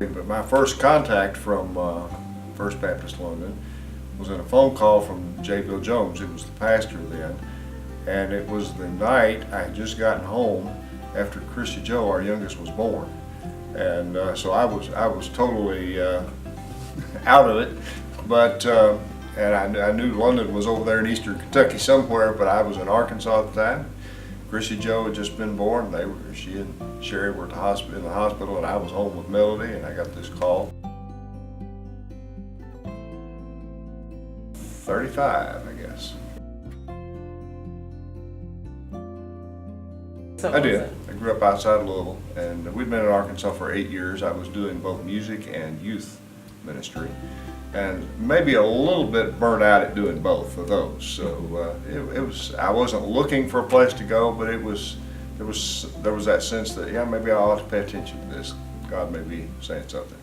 But my first contact from First Baptist London was in a phone call from J. Bill Jones, who was the pastor then, and it was the night I had just gotten home after Christy Joe, our youngest, was born, and so I was totally out of it, but and I knew London was over there in eastern Kentucky somewhere, but I was in Arkansas at the time. Christy Joe had just been born. She and Sherry were at in the hospital, and I was home with Melody, and I got this call. 35, I guess. So I did. I grew up outside Louisville, and we'd been in Arkansas for 8 years. I was doing both music and youth ministry, and maybe a little bit burnt out at doing both of those. So it was. I wasn't looking for a place to go, but there was that sense that, yeah, maybe I ought to pay attention to this. God may be saying something.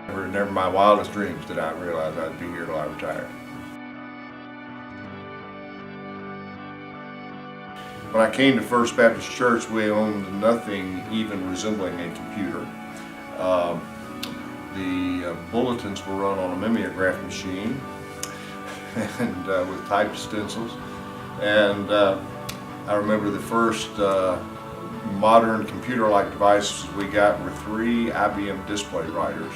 Never in my wildest dreams did I realize I'd be here till I retired. When I came to First Baptist Church, we owned nothing even resembling a computer. The bulletins were run on a mimeograph machine and with typed stencils. And I remember the first modern computer-like devices we got were 3 IBM display writers,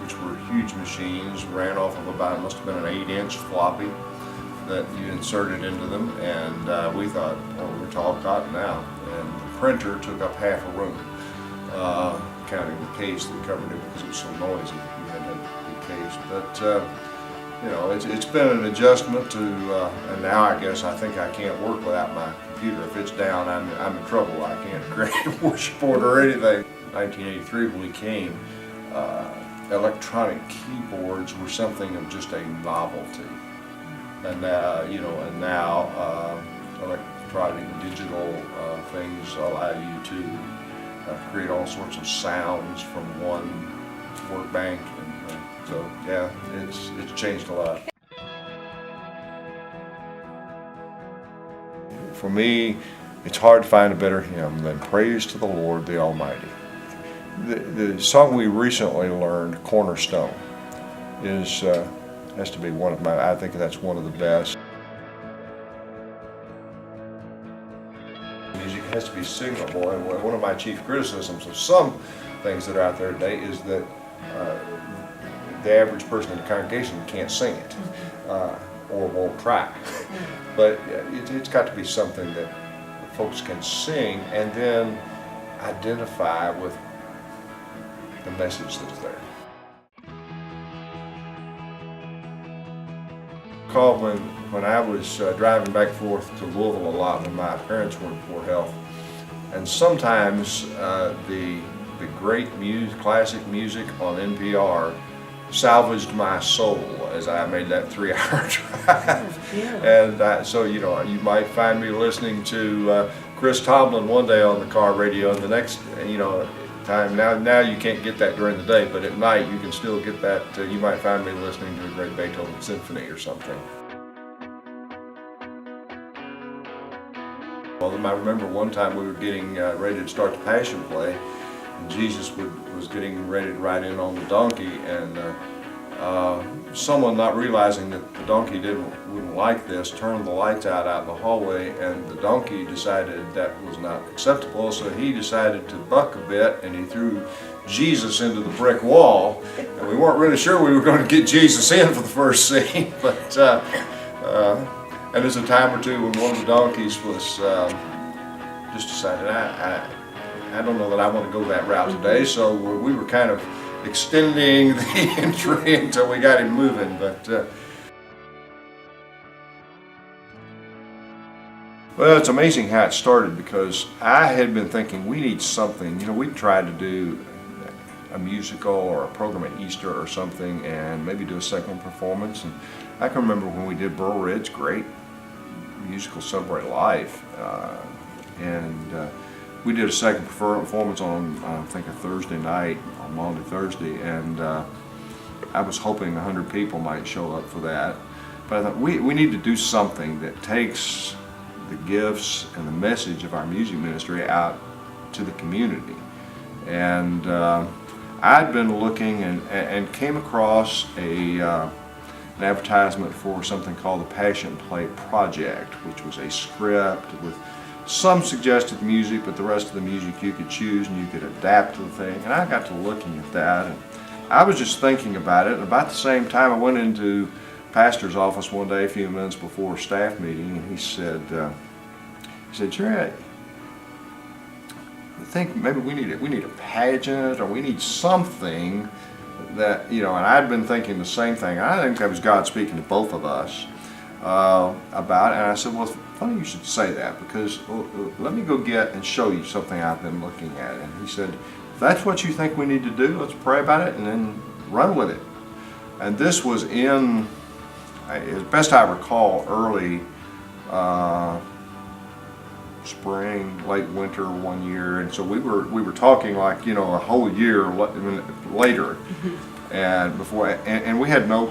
which were huge machines, ran off of about, must have been an 8-inch floppy that you inserted into them, and we thought, oh, we're tall cotton now. And the printer took up half a room, counting the case that covered it because it was so noisy. You had that big case. But you know, it's been an adjustment to, and now I guess I think I can't work without my computer. If it's down, I'm in trouble. I can't create a worship board or anything. 1983, when we came, electronic keyboards were something of just a novelty. And now electronic digital things allow you to create all sorts of sounds from one workbank, and so yeah, it's changed a lot. For me, it's hard to find a better hymn than "Praise to the Lord the Almighty." The song we recently learned, "Cornerstone," has to be one of my, I think that's one of the best. Music has to be singable, and one of my chief criticisms of some things that are out there today is that the average person in the congregation can't sing it, or won't try. But it's got to be something that folks can sing and then identify with the message that's there. When I was driving back and forth to Louisville a lot when my parents were in poor health, and sometimes the great music, classic music on NPR salvaged my soul as I made that 3-hour drive. Yeah. And so, you know, you might find me listening to Chris Tomlin one day on the car radio, and the next, you know, time, now you can't get that during the day, but at night you can still get that. You might find me listening to a great Beethoven symphony or something. Well, I remember one time we were getting ready to start the Passion play, and Jesus was getting ready to ride in on the donkey, and someone, not realizing that the donkey wouldn't like this, turned the lights out in the hallway, and the donkey decided that was not acceptable, so he decided to buck a bit, and he threw Jesus into the brick wall, and we weren't really sure we were going to get Jesus in for the first scene, but and there's a time or two when one of the donkeys was just decided, I don't know that I want to go that route today, so we were kind of extending the entry until we got him moving. But well, it's amazing how it started, because I had been thinking we need something. You know, we tried to do a musical or a program at Easter or something, and maybe do a second performance. And I can remember when we did Burl Ridge, great musical, Celebrate Life, and we did a second performance on, I think, a Thursday night, on Maundy Thursday, and I was hoping 100 people might show up for that. But I thought we need to do something that takes the gifts and the message of our music ministry out to the community. And I'd been looking and came across an advertisement for something called the Passion Play Project, which was a script with some suggested music, but the rest of the music you could choose and you could adapt to the thing. And I got to looking at that, and I was just thinking about it. And about the same time, I went into pastor's office one day, a few minutes before a staff meeting, and he said, "Jerry, I think maybe we need a pageant, or we need something that, you know." And I'd been thinking the same thing. I think that was God speaking to both of us about it. And I said, "Well, it's funny you should say that, because let me go get and show you something I've been looking at." And he said, "If that's what you think we need to do, let's pray about it and then run with it." And this was in, as best I recall, early spring, late winter one year, and so we were talking like, you know, a whole year later, and and we had no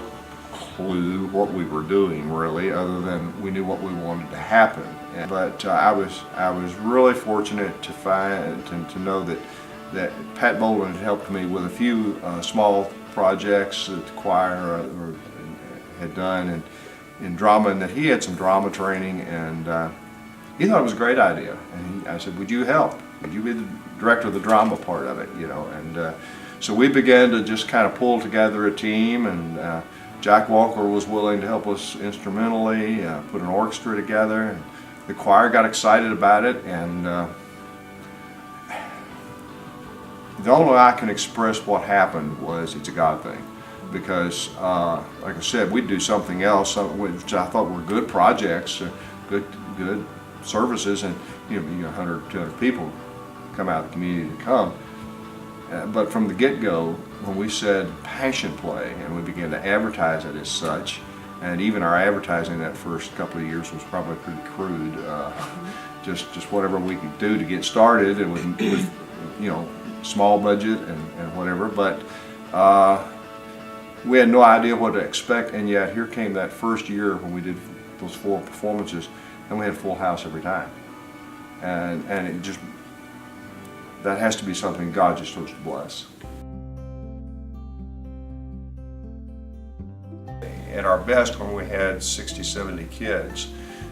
clue what we were doing really, other than we knew what we wanted to happen. But I was really fortunate to find and to know that Pat Boland had helped me with a few small projects that the choir had done in drama, and that he had some drama training, and he thought it was a great idea. And I said, "Would you help? Would you be the director of the drama part of it?" You know, and so we began to just kind of pull together a team, and Jack Walker was willing to help us instrumentally, put an orchestra together, and the choir got excited about it. And the only way I can express what happened was it's a God thing, because like I said, we'd do something else, which I thought were good projects, good services, and you know, 100, 200 people come out of the community to come. But from the get-go, when we said Passion Play and we began to advertise it as such, and even our advertising that first couple of years was probably pretty crude, just whatever we could do to get started, and with you know, small budget and whatever. But we had no idea what to expect, and yet here came that first year when we did those 4 performances, and we had a full house every time, and it just, that has to be something God just chose to bless. At our best, when we had 60, 70 kids,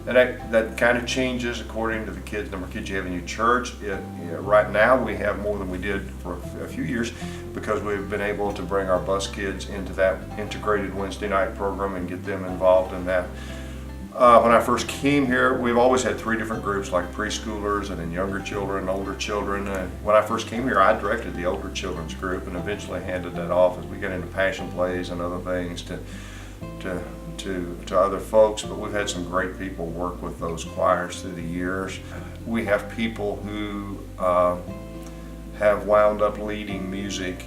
and that kind of changes according to the number of kids you have in your church. Right now we have more than we did for a few years, because we've been able to bring our bus kids into that integrated Wednesday night program and get them involved in that. When I first came here, we've always had 3 different groups, like preschoolers and then younger children and older children. And when I first came here, I directed the older children's group and eventually handed that off as we got into passion plays and other things to other folks. But we've had some great people work with those choirs through the years. We have people who have wound up leading music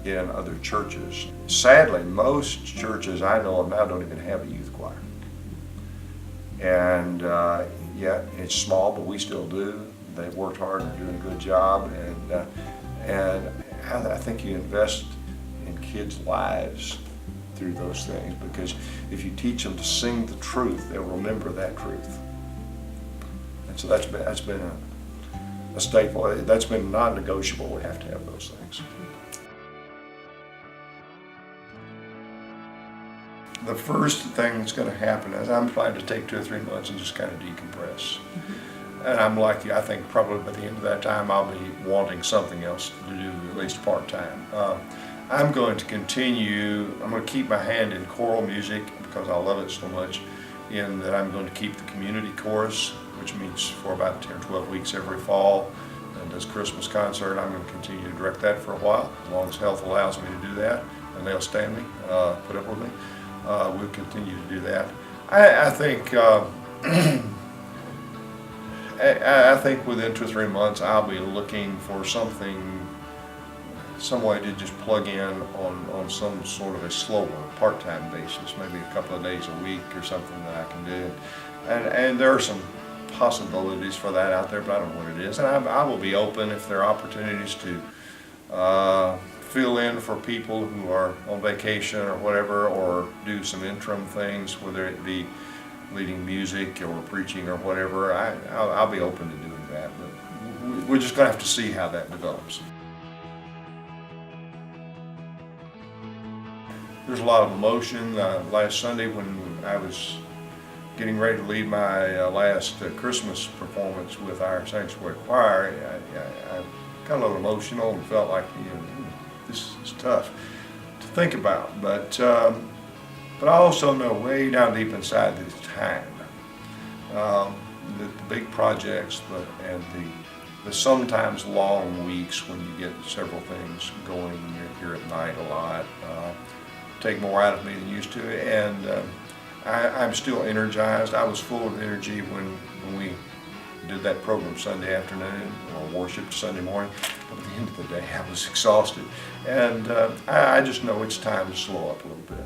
in other churches. Sadly, most churches I know of now don't even have a youth choir. And yeah, it's small, but we still do. They've worked hard and doing a good job, and I think you invest in kids' lives through those things, because if you teach them to sing the truth, they'll remember that truth. And so that's been a staple. That's been non-negotiable. We have to have those things. The first thing that's going to happen is I'm planning to take 2 or 3 months and just kind of decompress. And I'm like you, I think probably by the end of that time I'll be wanting something else to do, at least part-time. I'm going to continue, I'm going to keep my hand in choral music because I love it so much, in that I'm going to keep the community chorus, which meets for about 10 or 12 weeks every fall, and does Christmas concert. I'm going to continue to direct that for a while, as long as health allows me to do that, and they'll stand me, put up with me. We'll continue to do that. I think I think within 2 or 3 months I'll be looking for some way to just plug in on some sort of a slower part-time basis, maybe a couple of days a week or something that I can do. And there are some possibilities for that out there, but I don't know what it is. And I will be open if there are opportunities to fill in for people who are on vacation or whatever, or do some interim things, whether it be leading music or preaching or whatever. I'll be open to doing that. But we're just going to have to see how that develops. There's a lot of emotion. Last Sunday when I was getting ready to lead my last Christmas performance with our sanctuary choir, I got a little emotional and felt like, this is tough to think about. But I also know way down deep inside that it's time. The big projects and the sometimes long weeks when you get several things going and you're here at night a lot take more out of me than used to, and I'm still energized. I was full of energy when we did that program Sunday afternoon or worshiped Sunday morning, but at the end of the day I was exhausted, and I just know it's time to slow up a little bit.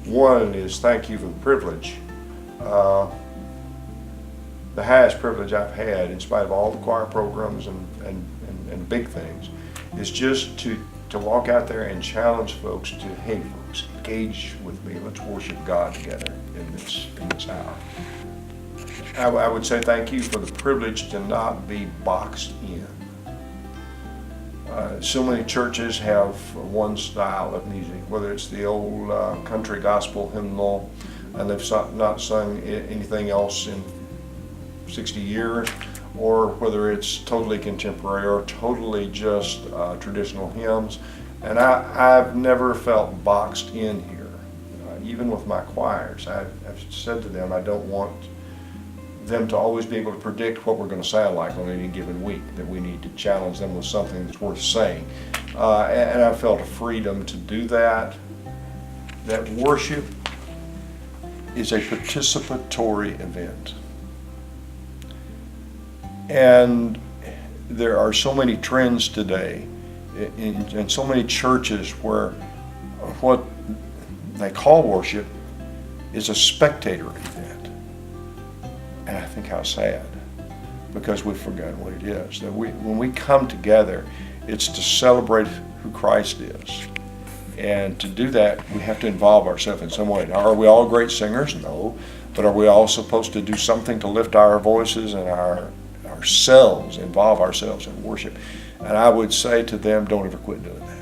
One is thank you for the privilege. The highest privilege I've had, in spite of all the choir programs and big things, is just to walk out there and challenge folks to, hey folks, engage with me, let's worship God together in this hour. I would say thank you for the privilege to not be boxed in. So many churches have one style of music, whether it's the old country gospel hymnal, and they've not sung anything else in 60 years, or whether it's totally contemporary or totally just traditional hymns. And I've never felt boxed in here. Even with my choirs, I've said to them I don't want them to always be able to predict what we're going to sound like on any given week, that we need to challenge them with something that's worth saying. And I felt a freedom to do that. That worship is a participatory event. And there are so many trends today in so many churches where what they call worship is a spectator event. And I think how sad, because we've forgotten what it is. That when we come together, it's to celebrate who Christ is. And to do that, we have to involve ourselves in some way. Now, are we all great singers? No. But are we all supposed to do something to lift our voices and ourselves, involve ourselves in worship? And I would say to them, don't ever quit doing that.